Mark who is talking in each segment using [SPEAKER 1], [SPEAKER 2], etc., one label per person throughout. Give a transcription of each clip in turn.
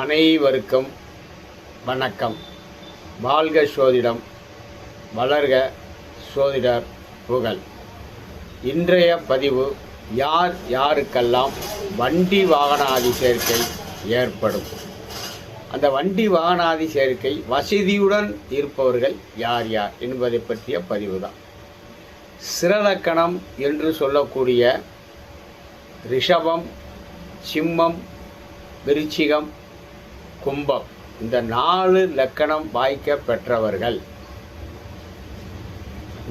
[SPEAKER 1] அனைவருக்கும் வணக்கம். வாழ்க சோதிடம், வளர்க சோதிடர் புகழ். இன்றைய பதிவு, யார் யாருக்கெல்லாம் வண்டி வாகனாதி சேர்க்கை ஏற்படும், அந்த வண்டி வாகனாதி சேர்க்கை வசதியுடன் இருப்பவர்கள் யார் யார் என்பதை பற்றிய பதிவு தான். சிரலக்கணம் என்று சொல்லக்கூடிய ரிஷபம், சிம்மம், விருச்சிகம், கும்பம், இந்த 4 லக்கணம் வாய்க்க பெற்றவர்கள்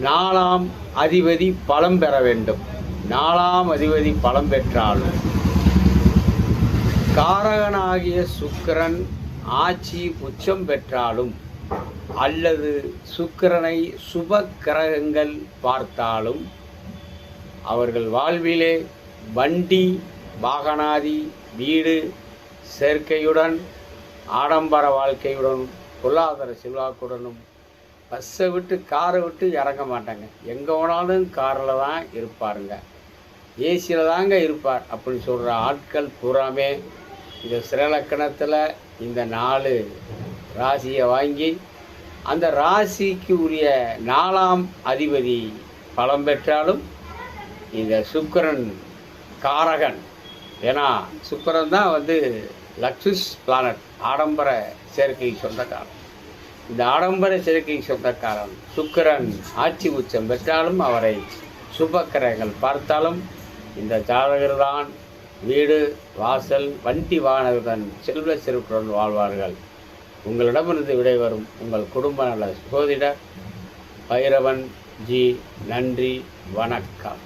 [SPEAKER 1] 4ஆம் அதிபதி பலம் பெற வேண்டும். 4ஆம் அதிபதி பலம் பெற்றாலும் காரகனாகிய சுக்கிரன் ஆட்சி உச்சம் பெற்றாலும் அல்லது சுக்கிரனை சுப கிரகங்கள் பார்த்தாலும் அவர்கள் வாழ்விலே வண்டி வாகனாதி வீடு சேர்க்கையுடன், ஆடம்பர வாழ்க்கையுடன், பொருளாதார செல்வாக்குடனும் பஸ்ஸை விட்டு காரை விட்டு இறங்க மாட்டாங்க. எங்கே போனாலும் காரில் தான் இருப்பாருங்க, ஏசியில் தாங்க இருப்பார் அப்படின்னு சொல்கிற ஆட்கள் பூராமே இந்த சிரலக்கணத்தில் இந்த 4 ராசியை வாங்கி அந்த ராசிக்கு உரிய 4ஆம் அதிபதி பலம் பெற்றாலும் இந்த சுக்கிரன் காரகன், ஏன்னா சுக்கிரன் தான் லக்ஸுஸ் பிளானட், ஆடம்பர சேர்க்கை சொந்தக்காரன். இந்த ஆடம்பர சேர்க்கை சொந்தக்காரன் சுக்கிரன் ஆட்சி உச்சம் பெற்றாலும் அவரை சுபக்கிரகங்கள் பார்த்தாலும் இந்த ஜாதகர் தான் வீடு வாசல் வண்டி வாகனத்துடன் செல்வ செருக்குடன் வாழ்வார்கள். உங்களிடமிருந்து விடைவரும் உங்கள் குடும்ப நல சோதிடர் பைரவன் ஜி. நன்றி, வணக்கம்.